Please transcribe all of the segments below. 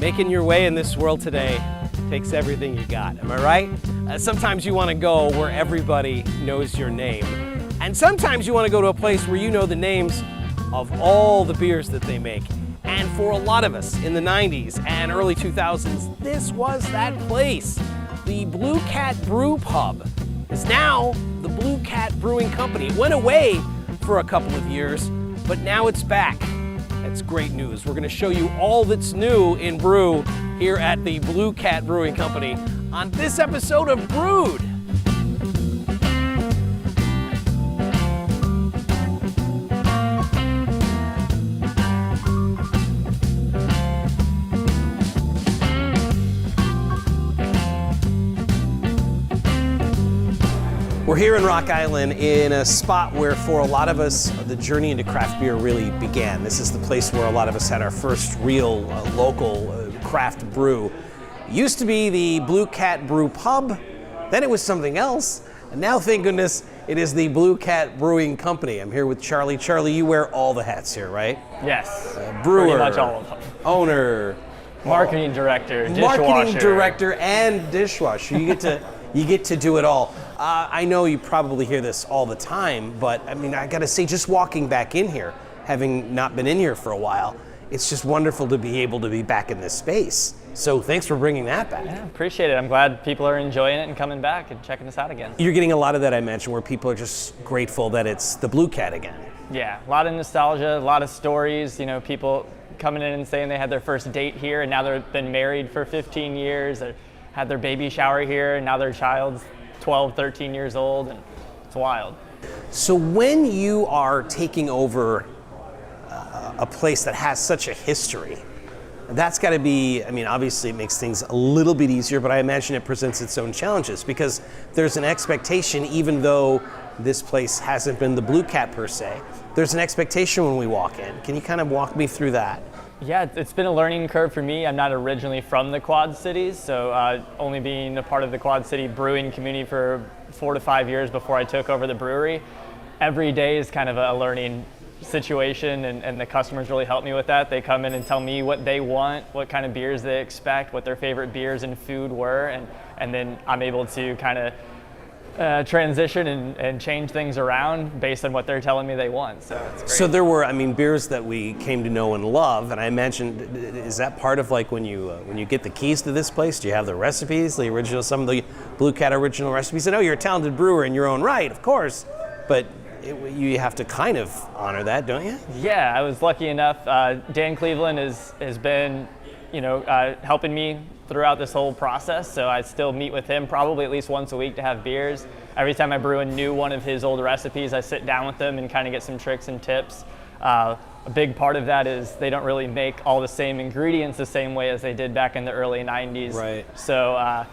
Making your way in this world today takes everything you got, am I right? Sometimes you want to go where everybody knows your name. And sometimes you want to go to a place where you know the names of all the beers that they make. And for a lot of us in the 90s and early 2000s, this was that place. The Blue Cat Brew Pub is now the Blue Cat Brewing Company. It went away for a couple of years, but now it's back. That's great news. We're going to show you all that's new in brew here at the Blue Cat Brewing Company on this episode of Brewed. We're here in Rock Island in a spot where for a lot of us, the journey into craft beer really began. This is the place where a lot of us had our first real local craft brew. It used to be the Blue Cat Brew Pub, then it was something else, and now, thank goodness, it is the Blue Cat Brewing Company. I'm here with Charlie. Charlie, you wear all the hats here, right? Yes, Brewer, pretty much all of them. Owner, marketing director, dishwasher. Marketing director and dishwasher. You get to do it all. I know you probably hear this all the time, but I mean, I gotta say, just walking back in here, having not been in here for a while, it's just wonderful to be able to be back in this space. So thanks for bringing that back. Yeah, appreciate it. I'm glad people are enjoying it and coming back and checking us out again. You're getting a lot of that, I mentioned, where people are just grateful that it's the Blue Cat again. Yeah, a lot of nostalgia, a lot of stories, you know, people coming in and saying they had their first date here and now they've been married for 15 years, or had their baby shower here and now their child's 12, 13 years old, and it's wild. So when you are taking over a place that has such a history, that's got to be, I mean, obviously it makes things a little bit easier, but I imagine it presents its own challenges because there's an expectation, even though this place hasn't been the Blue Cat per se, there's an expectation when we walk in. Can you kind of walk me through that? Yeah, it's been a learning curve for me. I'm not originally from the Quad Cities, so only being a part of the Quad City brewing community for 4 to 5 years before I took over the brewery. Every day is kind of a learning situation, and the customers really help me with that. They come in and tell me what they want, what kind of beers they expect, what their favorite beers and food were, and then I'm able to kind of transition and change things around based on what they're telling me they want. So it's great. So there were, I mean, beers that we came to know and love, and I imagine, is that part of like when you get the keys to this place? Do you have the recipes, the original, some of the Blue Cat original recipes? I know you're a talented brewer in your own right, of course, but you have to kind of honor that, don't you? Yeah, I was lucky enough. Dan Cleveland has been, helping me throughout this whole process, so I still meet with him probably at least once a week to have beers. Every time I brew a new one of his old recipes, I sit down with him and kind of get some tricks and tips. A big part of that is they don't really make all the same ingredients the same way as they did back in the early 90s. Right. So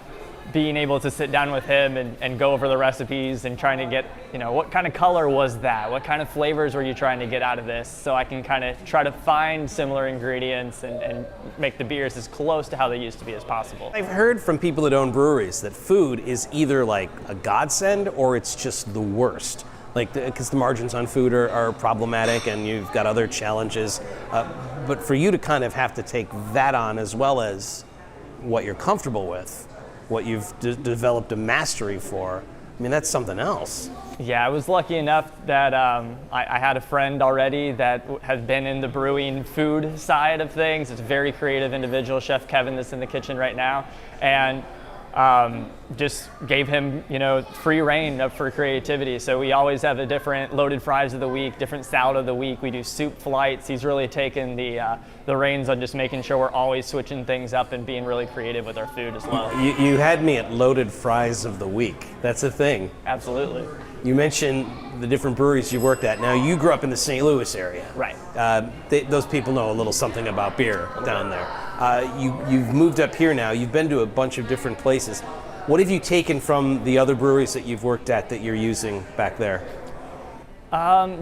being able to sit down with him and go over the recipes and trying to get, what kind of color was that? What kind of flavors were you trying to get out of this? So I can kind of try to find similar ingredients and make the beers as close to how they used to be as possible. I've heard from people that own breweries that food is either like a godsend or it's just the worst. Like, because the margins on food are problematic and you've got other challenges. But for you to kind of have to take that on as well as what you're comfortable with, what you've developed a mastery for, I mean, that's something else. Yeah, I was lucky enough that I had a friend already that has been in the brewing food side of things. It's a very creative individual, Chef Kevin, that's in the kitchen right now, and just gave him, free reign up for creativity. So we always have a different loaded fries of the week, different salad of the week. We do soup flights. He's really taken the reins on just making sure we're always switching things up and being really creative with our food as well. You had me at loaded fries of the week. That's a thing. Absolutely. You mentioned the different breweries you worked at. Now, you grew up in the St. Louis area. Right. Those people know a little something about beer down there. You've moved up here now. You've been to a bunch of different places. What have you taken from the other breweries that you've worked at that you're using back there?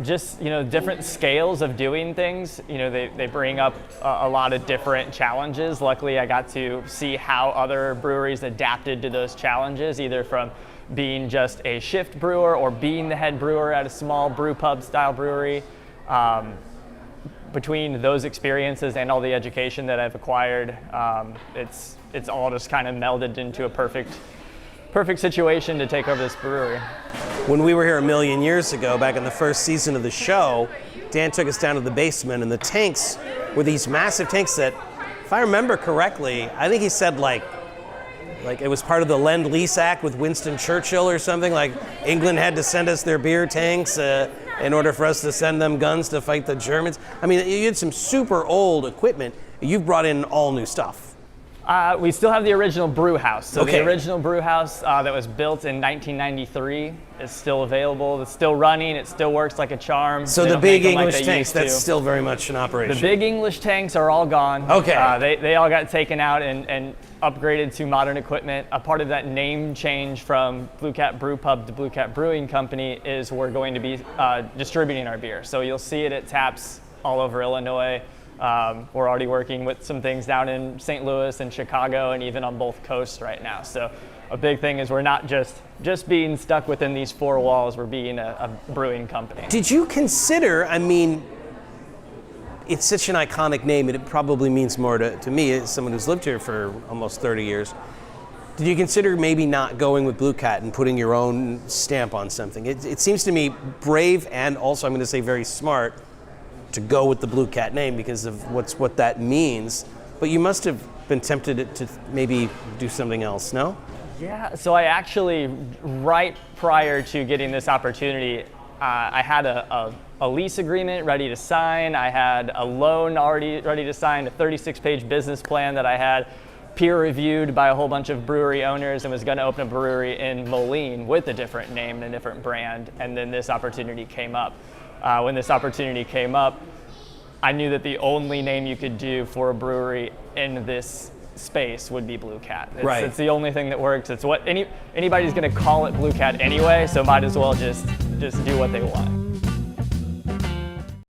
Just, different scales of doing things. They bring up a lot of different challenges. Luckily, I got to see how other breweries adapted to those challenges, either from being just a shift brewer or being the head brewer at a small brew pub style brewery. between those experiences and all the education that I've acquired, it's all just kind of melded into a perfect situation to take over this brewery. When we were here a million years ago, back in the first season of the show, Dan took us down to the basement, and the tanks were these massive tanks that, if I remember correctly, I think he said like it was part of the Lend-Lease Act with Winston Churchill or something, like England had to send us their beer tanks in order for us to send them guns to fight the Germans. I mean, you had some super old equipment. You've brought in all new stuff. We still have the original brew house. So Okay. the original brew house that was built in 1993 is still available. It's still running. It still works like a charm. So They the don't make big them like English they tanks, used that's to. still very much in operation. The big English tanks are all gone. Okay. They all got taken out and upgraded to modern equipment. A part of that name change from Blue Cat Brew Pub to Blue Cat Brewing Company is we're going to be distributing our beer. So you'll see it at taps all over Illinois. We're already working with some things down in St. Louis and Chicago and even on both coasts right now. So a big thing is we're not just being stuck within these four walls, we're being a brewing company. Did you consider, I mean, it's such an iconic name, and it probably means more to me as someone who's lived here for almost 30 years. Did you consider maybe not going with Blue Cat and putting your own stamp on something? It seems to me brave and also, I'm going to say, very smart to go with the Blue Cat name because of what that means. But you must have been tempted to maybe do something else, no? Yeah, so I actually, right prior to getting this opportunity, I had a lease agreement ready to sign. I had a loan already ready to sign, a 36-page business plan that I had peer-reviewed by a whole bunch of brewery owners and was going to open a brewery in Moline with a different name and a different brand. And then this opportunity came up. When this opportunity came up, I knew that the only name you could do for a brewery in this space would be Blue Cat. Right. It's the only thing that works. It's what anybody's going to call it Blue Cat anyway, so might as well just do what they want.